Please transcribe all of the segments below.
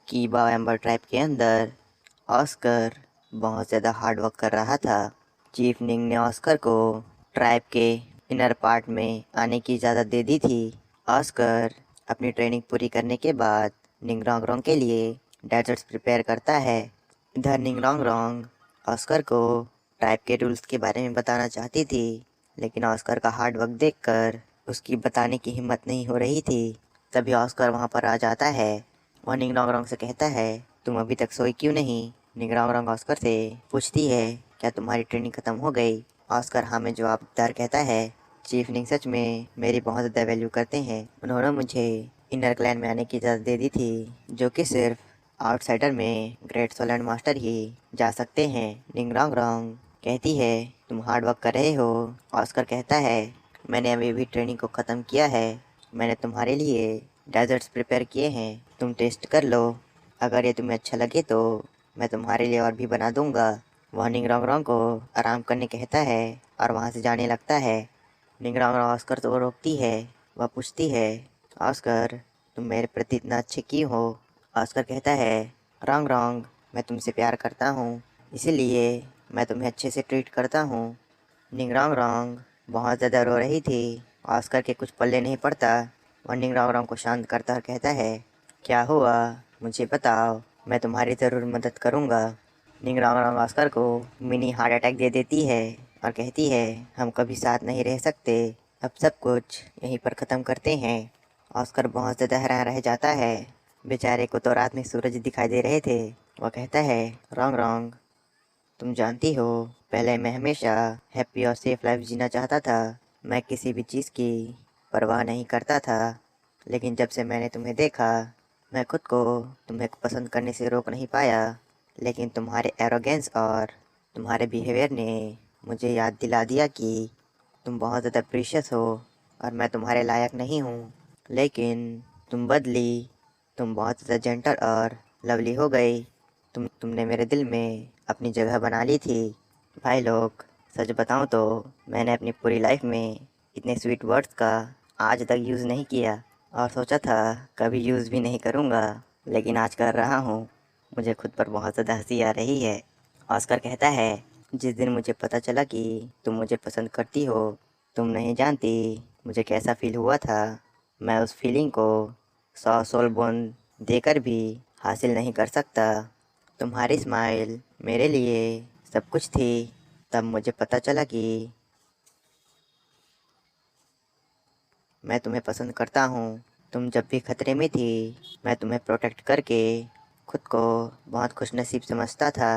कीबा amber tribe के अंदर Oscar बहुत ज़्यादा हार्ड वर्क कर रहा था। चीफ निंग ने ऑस्कर को ट्राइब के इनर पार्ट में आने की इजाज़त दे दी थी। ऑस्कर अपनी ट्रेनिंग पूरी करने के बाद निंगरोंग के लिए डेजर्ट्स प्रिपेयर करता है। इधर निंगरोंग ऑस्कर को ट्राइब के रूल्स के बारे में बताना चाहती थी, लेकिन ऑस्कर का हार्ड वर्क देखकर उसकी बताने की हिम्मत नहीं हो रही थी। तभी ऑस्कर वहाँ पर आ जाता है। वह निंगरोंग से कहता है, तुम अभी तक सोई क्यों नहीं? निंगरोंग ऑस्कर से पूछती है, क्या तुम्हारी ट्रेनिंग खत्म हो गई? ऑस्कर हाँ में जवाबदार कहता है, चीफ निंग सच में मेरी बहुत ज़्यादा वैल्यू करते हैं। उन्होंने मुझे इनर क्लैन में आने की इजाज़त दे दी थी, जो कि सिर्फ आउटसाइडर में ग्रेट सोलैंड मास्टर ही जा सकते हैं। निंगरोंग कहती है, तुम हार्ड वर्क कर रहे हो? ऑस्कर कहता है, मैंने अभी भी ट्रेनिंग को ख़त्म किया है। मैंने तुम्हारे लिए डेजर्ट्स प्रिपेयर किए हैं, तुम टेस्ट कर लो। अगर ये तुम्हें अच्छा लगे तो मैं तुम्हारे लिए और भी बना दूंगा। वह निंगरोंग को आराम करने कहता है और वहाँ से जाने लगता है। निंगरोंग ऑस्कर को रोकती है। वह पूछती है, ऑस्कर तुम मेरे प्रति इतना अच्छे क्यों हो? ऑस्कर कहता है, रोंग मैं तुमसे प्यार करता हूँ, इसीलिए मैं तुम्हें अच्छे से ट्रीट करता हूँ। निंगरोंग बहुत ज़्यादा रो रही थी। ऑस्कर के कुछ पल्ले नहीं पड़ता। वह निंगरोंग को शांत करता और कहता है, क्या हुआ मुझे बताओ, मैं तुम्हारी ज़रूर मदद करूँगा। निंगरोंग ऑस्कर को मिनी हार्ट अटैक दे देती है और कहती है, हम कभी साथ नहीं रह सकते, अब सब कुछ यहीं पर ख़त्म करते हैं। ऑस्कर बहुत ज़्यादा हैरान रह जाता है। बेचारे को तो रात में सूरज दिखाई दे रहे थे। वह कहता है, रोंग तुम जानती हो, पहले मैं हमेशा हैप्पी और सेफ लाइफ जीना चाहता था। मैं किसी भी चीज़ की परवाह नहीं करता था, लेकिन जब से मैंने तुम्हें देखा, मैं खुद को तुम्हें पसंद करने से रोक नहीं पाया। लेकिन तुम्हारे एरोगेंस और तुम्हारे बिहेवियर ने मुझे याद दिला दिया कि तुम बहुत ज़्यादा प्रीशियस हो और मैं तुम्हारे लायक नहीं हूँ। लेकिन तुम बदली, तुम बहुत ज़्यादा जेंटल और लवली हो गई। तुमने मेरे दिल में अपनी जगह बना ली थी। भाई लोग, सच बताऊं तो मैंने अपनी पूरी लाइफ में इतने स्वीट वर्ड्स का आज तक यूज़ नहीं किया और सोचा था कभी यूज़ भी नहीं करूँगा, लेकिन आज कर रहा हूँ। मुझे खुद पर बहुत ज़्यादा हंसी आ रही है। ऑस्कर कहता है, जिस दिन मुझे पता चला कि तुम मुझे पसंद करती हो, तुम नहीं जानती मुझे कैसा फील हुआ था। मैं उस फीलिंग को 100 सोल बोन देकर भी हासिल नहीं कर सकता। तुम्हारी स्माइल मेरे लिए सब कुछ थी। तब मुझे पता चला कि मैं तुम्हें पसंद करता हूँ। तुम जब भी खतरे में थी, मैं तुम्हें प्रोटेक्ट करके खुद को बहुत खुशनसीब समझता था।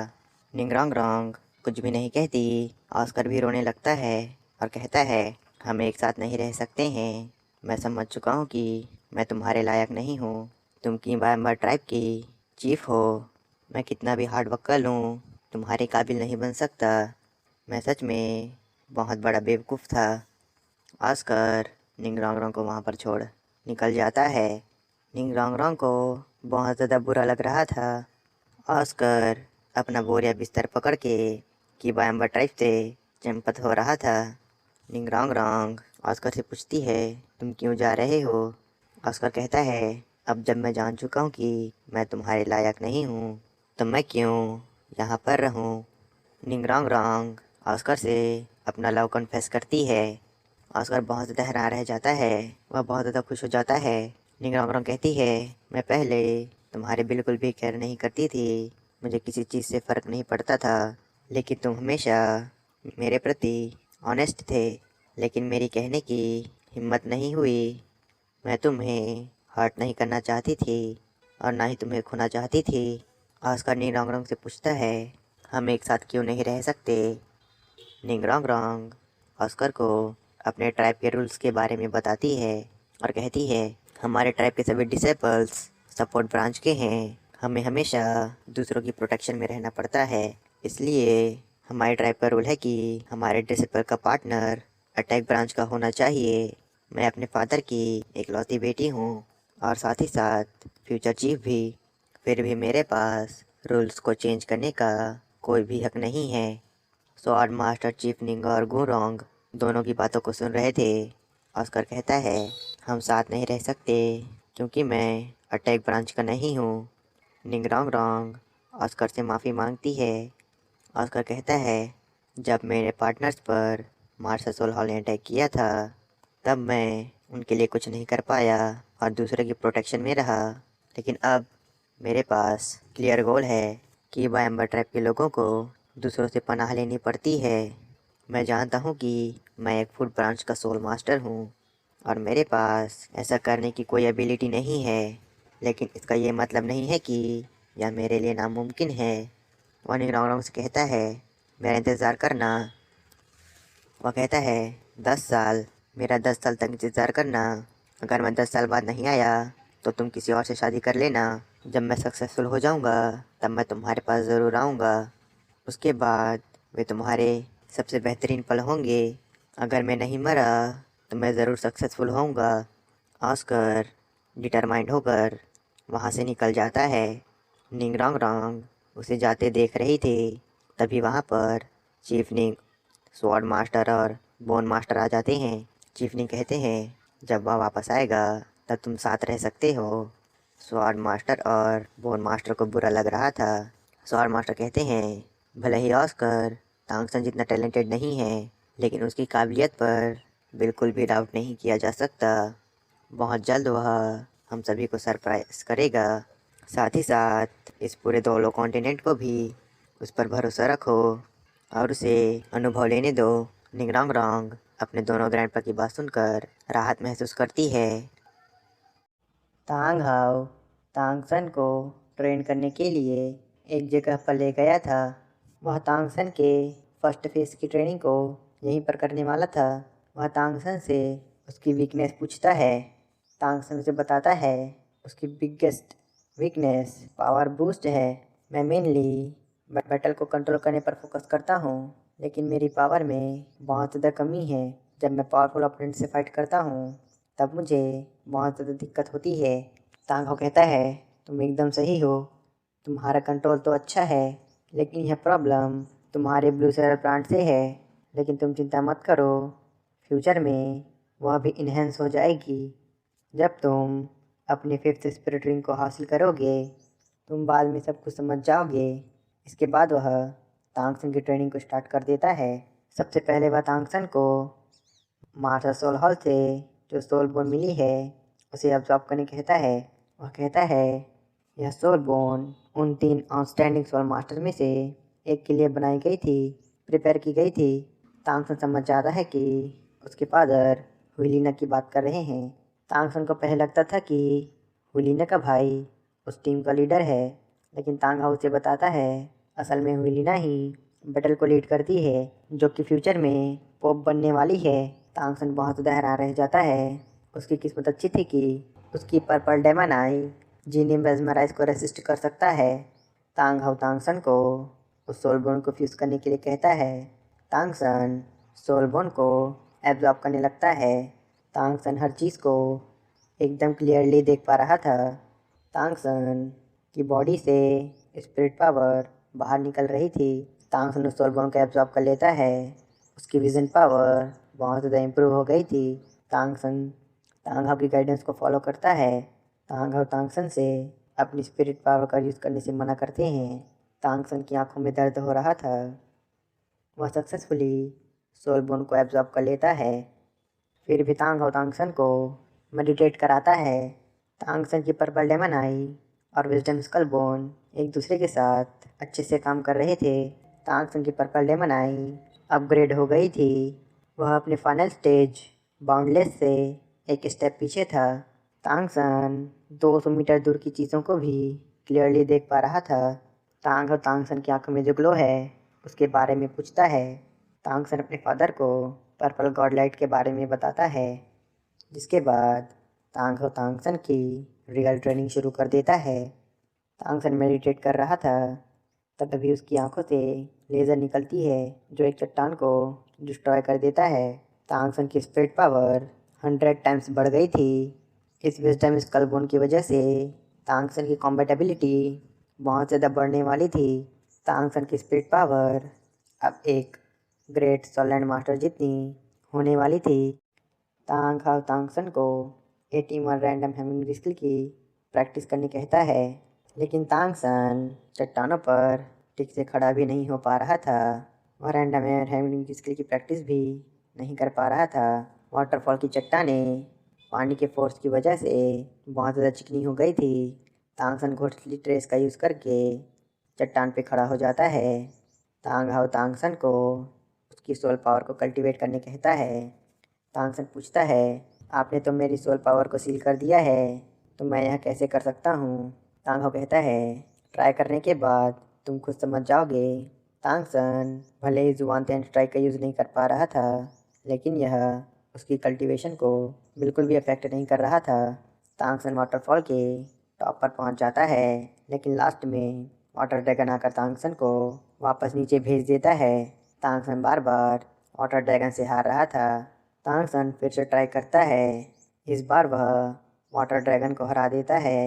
निंगरोंग कुछ भी नहीं कहती। ऑस्कर भी रोने लगता है और कहता है, हम एक साथ नहीं रह सकते हैं। मैं समझ चुका हूँ कि मैं तुम्हारे लायक नहीं हूँ। तुम कीबा एम्बर ट्राइब की चीफ हो। मैं कितना भी हार्ड वर्क कर लूँ, तुम्हारे काबिल नहीं बन सकता। मैं सच में बहुत बड़ा बेवकूफ़ था। ऑस्कर निंगरोंग को वहाँ पर छोड़ निकल जाता है। निंगरोंग को बहुत ज़्यादा बुरा लग रहा था। ऑस्कर अपना बोरिया बिस्तर पकड़ के कीबा एम्बर ट्राइब से चंपत हो रहा था। निंगरोंग ऑस्कर से पूछती है, तुम क्यों जा रहे हो? ऑस्कर कहता है, अब जब मैं जान चुका हूँ कि मैं तुम्हारे लायक नहीं हूँ, तो मैं क्यों यहाँ पर रहूँ? निंगरोंग ऑस्कर से अपना लव कन्फेस करती है। ऑस्कर बहुत ज़्यादा हैरान रह जाता है। वह बहुत ज़्यादा खुश हो जाता है। निंगरोंग कहती है, मैं पहले तुम्हारे बिल्कुल भी केयर नहीं करती थी। मुझे किसी चीज़ से फ़र्क नहीं पड़ता था, लेकिन तुम हमेशा मेरे प्रति ऑनेस्ट थे। लेकिन मेरी कहने की हिम्मत नहीं हुई। मैं तुम्हें हर्ट नहीं करना चाहती थी और ना ही तुम्हें खोना चाहती थी। ऑस्कर निंगरोंग से पूछता है, हम एक साथ क्यों नहीं रह सकते? निंगरोंग ऑस्कर को अपने ट्राइब के रूल्स के बारे में बताती है और कहती है, हमारे ट्राइब के सभी डिसेबल्स सपोर्ट ब्रांच के हैं। हमें हमेशा दूसरों की प्रोटेक्शन में रहना पड़ता है। इसलिए हमारे ट्राइब का रूल है कि हमारे डिसेबल का पार्टनर अटैक ब्रांच का होना चाहिए। मैं अपने फादर की इकलौती बेटी हूँ और साथ ही साथ फ्यूचर चीफ भी। फिर भी मेरे पास रूल्स को चेंज करने का कोई भी हक नहीं है। स्वॉर्ड मास्टर चीफ निंग और गुरोंग दोनों की बातों को सुन रहे थे। ऑस्कर कहता है, हम साथ नहीं रह सकते क्योंकि मैं अटैक ब्रांच का नहीं हूँ। निंगरोंग रोंग ऑस्कर से माफ़ी मांगती है। ऑस्कर कहता है, जब मेरे पार्टनर्स पर मार्शल हॉल ने अटैक किया था तब मैं उनके लिए कुछ नहीं कर पाया और दूसरे की प्रोटेक्शन में रहा, लेकिन अब मेरे पास क्लियर गोल है कि एम्बर ट्रैप के लोगों को दूसरों से पनाह लेनी पड़ती है। मैं जानता हूँ कि मैं एक फुट ब्रांच का सोल मास्टर हूँ और मेरे पास ऐसा करने की कोई एबिलिटी नहीं है, लेकिन इसका ये मतलब नहीं है कि यह मेरे लिए नामुमकिन है। वह निगरानों से कहता है, मेरा इंतज़ार करना। वह कहता है, 10 साल, मेरा 10 साल तक इंतज़ार करना। अगर मैं 10 साल बाद नहीं आया तो तुम किसी और से शादी कर लेना। जब मैं सक्सेसफुल हो जाऊंगा तब मैं तुम्हारे पास ज़रूर आऊँगा। उसके बाद वे तुम्हारे सबसे बेहतरीन पल होंगे। अगर मैं नहीं मरा तो मैं ज़रूर सक्सेसफुल होऊंगा। ऑस्कर डिटरमाइंड होकर वहाँ से निकल जाता है। निंगरोंग रोंग उसे जाते देख रही थी। तभी वहाँ पर चीफ निंग, स्वॉर्ड मास्टर और बोन मास्टर आ जाते हैं। चीफ निंग कहते हैं, जब वह वापस आएगा तब तुम साथ रह सकते हो। स्वॉर्ड मास्टर और बोन मास्टर को बुरा लग रहा था। स्वॉर्ड मास्टर कहते हैं, भले ही ऑस्कर तांगसन जितना टैलेंटेड नहीं है, लेकिन उसकी काबिलियत पर बिल्कुल भी डाउट नहीं किया जा सकता। बहुत जल्द वह हम सभी को सरप्राइज करेगा। साथ ही साथ इस पूरे दोलो कॉन्टिनेंट को भी उस पर भरोसा रखो और उसे अनुभव लेने दो। निंगरोंग रोंग अपने दोनों ग्रैंडपा की बात सुनकर राहत महसूस करती है। तांग हाउ तांगसन को ट्रेन करने के लिए एक जगह पर ले गया था। वह तांगसन के फर्स्ट फेज की ट्रेनिंग को यहीं पर करने वाला था। वह तांगसन से उसकी वीकनेस पूछता है। तांगसन उसे बताता है उसकी बिगेस्ट वीकनेस पावर बूस्ट है। मैं मेनली बैटल को कंट्रोल करने पर फोकस करता हूँ, लेकिन मेरी पावर में बहुत ज़्यादा कमी है। जब मैं पावरफुल ओपोनेंट से फाइट करता हूँ तब मुझे बहुत ज़्यादा दिक्कत होती है। तांग हाउ कहता है, तुम एकदम सही हो। तुम्हारा कंट्रोल तो अच्छा है, लेकिन यह प्रॉब्लम तुम्हारे ब्लू सेरल प्लांट से है। लेकिन तुम चिंता मत करो, फ्यूचर में वह भी इन्हेंस हो जाएगी। जब तुम अपनी फिफ्थ स्पिरिट रिंग को हासिल करोगे तुम बाद में सब कुछ समझ जाओगे। इसके बाद वह तांगसन की ट्रेनिंग को स्टार्ट कर देता है। सबसे पहले वह तांगसन को मार्शल सोल हॉल से जो सोल बोन मिली है उसे अब्सॉर्ब करने कहता है। वह कहता है, यह सोल बोन उन 3 आउटस्टैंडिंग सोल मास्टर में से एक के लिए बनाई गई थी, प्रिपेयर की गई थी। तांगसन समझ जाता है कि उसके फादर हुइलिना की बात कर रहे हैं। तांगसन को पहले लगता था कि हुइलिना का भाई उस टीम का लीडर है, लेकिन तांग हाउ उसे बताता है असल में हुइलिना ही बैटल को लीड करती है, जो कि फ्यूचर में पोप बनने वाली है। तांगसन बहुत ज़्यादा हैरान रह जाता है। उसकी किस्मत अच्छी थी कि उसकी पर्पल डेमन आई जीनी मेस्मराइज को रेसिस्ट कर सकता है। तांग हाउ तांगसन को उस सोलबोन को फ्यूज़ करने के लिए कहता है। तांगसन सोलबोन को एब्जॉर्ब करने लगता है। तांगसन हर चीज़ को एकदम क्लियरली देख पा रहा था। तांगसन की बॉडी से स्पिरिट पावर बाहर निकल रही थी। तांगसन उस सोलबोन को एब्जॉर्ब कर लेता है। उसकी विजन पावर बहुत ज़्यादा इम्प्रूव हो गई थी। तांगसन तांग हाउ की गाइडेंस को फॉलो करता है। तांग हाउ तांगसन से अपनी स्पिरिट पावर का यूज़ करने से मना करते हैं। तांगसन की आंखों में दर्द हो रहा था। वह सक्सेसफुली सोलबोन को एब्जॉर्ब कर लेता है। फिर भी तांग हाउ तांगसन को मेडिटेट कराता है। तांगसन की पर्पल डेमन आई और विजडम स्कल बोन एक दूसरे के साथ अच्छे से काम कर रहे थे। तांगसन की पर्पल डेमन आई अपग्रेड हो गई थी। वह अपने फाइनल स्टेज बाउंडलेस से एक स्टेप पीछे था। तांगसन 200 मीटर दूर की चीज़ों को भी क्लियरली देख पा रहा था। तांग और तांगसन की आंखों में जो ग्लो है उसके बारे में पूछता है। तांगसन अपने फादर को पर्पल गॉड लाइट के बारे में बताता है, जिसके बाद तांग और तांगसन की रियल ट्रेनिंग शुरू कर देता है। तांगसन मेडिटेट कर रहा था तभी उसकी आंखों से लेज़र निकलती है जो एक चट्टान को डिस्ट्रॉय कर देता है। तांगसन की स्पिरिट पावर 100 टाइम्स बढ़ गई थी। इस विजडम स्कल बोन की वजह से तांगसन की कॉम्बैट एबिलिटी बहुत ज़्यादा बढ़ने वाली थी। तांगसन की स्पिरिट पावर अब एक ग्रेट सोलैंड मास्टर जितनी होने वाली थी। तांग हाउ तांगसन को 81 रैंडम हैमिंग स्किल की प्रैक्टिस करने कहता है। लेकिन तांगसन चट्टानों पर ठीक से खड़ा भी नहीं हो पा रहा था और एंडरमैन हैमलिंग स्किल की प्रैक्टिस भी नहीं कर पा रहा था। वाटरफॉल की चट्टानें पानी के फोर्स की वजह से बहुत ज़्यादा चिकनी हो गई थी। तांगसन घोंसली ट्रेस का यूज़ करके चट्टान पे खड़ा हो जाता है। तांग हाउ तांगसन को उसकी सोल पावर को कल्टीवेट करने कहता है। तांगसन पूछता है, आपने तो मेरी सोल पावर को सील कर दिया है, तो मैं यह कैसे कर सकता हूँ? तांग हाउ कहता है, ट्राई करने के बाद तुम खुद समझ जाओगे। तांगसन भले ही जुआनते स्ट्राइक का यूज़ नहीं कर पा रहा था, लेकिन यह उसकी कल्टीवेशन को बिल्कुल भी अफेक्ट नहीं कर रहा था। तांगसन वाटरफॉल के टॉप पर पहुंच जाता है, लेकिन लास्ट में वाटर ड्रैगन आकर तांगसन को वापस नीचे भेज देता है। तांगसन बार बार वाटर ड्रैगन से हार रहा था। तांगसन फिर से ट्राई करता है। इस बार वह वाटर ड्रैगन को हरा देता है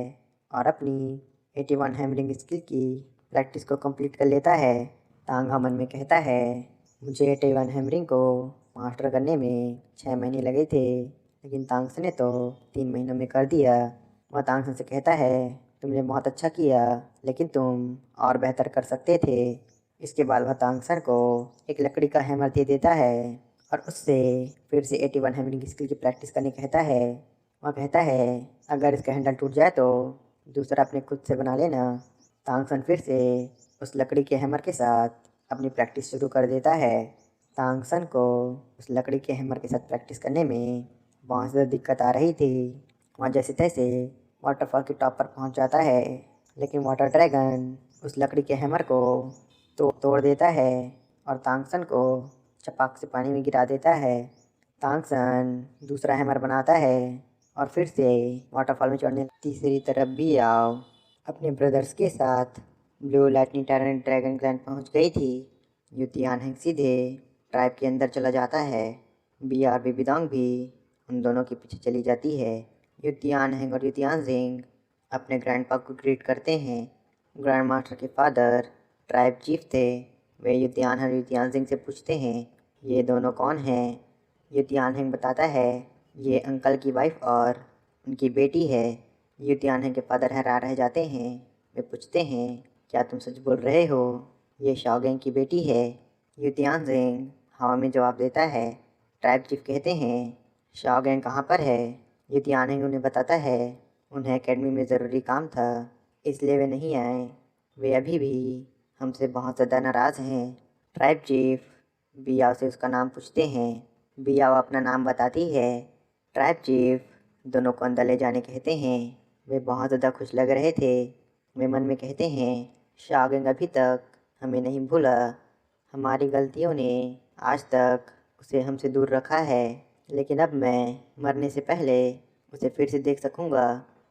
और अपनी 81 हैमरिंग स्किल की प्रैक्टिस को कंप्लीट कर लेता है। तांगा मन में कहता है, मुझे 81 हैमरिंग को मास्टर करने में 6 महीने लगे थे, लेकिन तांगसन ने तो 3 महीनों में कर दिया। वह तांगसन से कहता है, तुमने बहुत अच्छा किया, लेकिन तुम और बेहतर कर सकते थे। इसके बाद वह तांगसन को एक लकड़ी का हैमर दे देता है और उससे फिर से 81 हैमरिंग स्किल की प्रैक्टिस करने कहता है। वह कहता है, अगर इसका हैंडल टूट जाए तो दूसरा अपने खुद से बना लेना। तांगसन फिर से उस लकड़ी के हैमर के साथ अपनी प्रैक्टिस शुरू कर देता है। तांगसन को उस लकड़ी के हैमर के साथ प्रैक्टिस करने में बहुत ज़्यादा दिक्कत आ रही थी। वह जैसे तैसे वाटरफॉल के टॉप पर पहुंच जाता है, लेकिन वाटर ड्रैगन उस लकड़ी के हैमर को तोड़ देता है और तांगसन को चपाक से पानी में गिरा देता है। तांगसन दूसरा हैमर बनाता है और फिर से वाटरफॉल में चढ़ने। तीसरी तरफ भी आओ अपने ब्रदर्स के साथ ब्लू लाइटनिंग टैरेंट ड्रैगन क्लैन पहुंच गई थी। युतियान हैंग सीधे ट्राइब के अंदर चला जाता है। बी आर बेबीदोंग भी उन दोनों के पीछे चली जाती है। युतियान हैंग और युतियान जिंग अपने ग्रैंडपा को ग्रीट करते हैं। ग्रैंड मास्टर के फादर ट्राइब चीफ थे। वे युतियान और युतियान जिंग से पूछते हैं, ये दोनों कौन हैं? युतियान हैंग बताता है, ये अंकल की वाइफ और उनकी बेटी है। युतियान हैंग के फादर हैरान रह जाते हैं। वे पूछते हैं, क्या तुम सच बोल रहे हो? ये शाओगेंग की बेटी है। युतियान जिंग हवा में जवाब देता है। ट्राइब चीफ कहते हैं, शाओगेंग कहाँ पर है? युतियान हैंग उन्हें बताता है, उन्हें एकेडमी में ज़रूरी काम था, इसलिए वे नहीं आए। वे अभी भी हमसे बहुत ज़्यादा नाराज़ हैं। ट्राइब चीफ बियाओ से उसका नाम पूछते हैं। बियाओ अपना नाम बताती है। ट्राइब चीफ दोनों को अंदर ले जाने कहते हैं। वे बहुत ज़्यादा खुश लग रहे थे। वे मन में कहते हैं, शाओगेंग अभी तक हमें नहीं भूला। हमारी गलतियों ने आज तक उसे हमसे दूर रखा है, लेकिन अब मैं मरने से पहले उसे फिर से देख सकूँगा।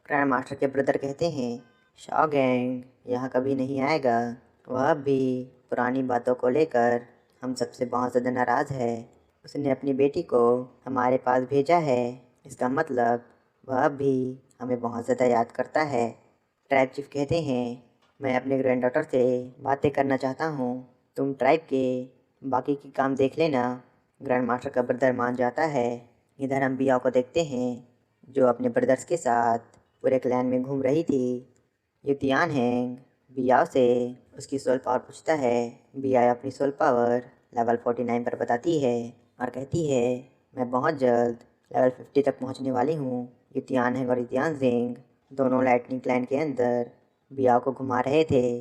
ग्रैंड मास्टर के ब्रदर कहते हैं, शाओगेंग यहाँ कभी नहीं आएगा। वह अब भी पुरानी बातों को लेकर हम सबसे बहुत ज़्यादा नाराज़ है। उसने अपनी बेटी को हमारे पास भेजा है, इसका मतलब वह अब भी हमें बहुत ज़्यादा याद करता है। ट्राइब चीफ कहते हैं, मैं अपने ग्रैंड डॉटर से बातें करना चाहता हूँ, तुम ट्राइब के बाकी की काम देख लेना। ग्रैंड मास्टर का ब्रदर मान जाता है। इधर हम बियाओ को देखते हैं, जो अपने ब्रदर्स के साथ पूरे क्लैन में घूम रही थी। युतियान हैंग बियाओ से उसकी सोल पावर पूछता है। बियाओ अपनी सोल पावर लेवल 49 पर बताती है और कहती है, मैं बहुत जल्द लेवल 50 तक पहुंचने वाली हूँ। युतियान हैंग और युतियान जिंग दोनों लाइटनिंग क्लैन के अंदर बियाओ को घुमा रहे थे।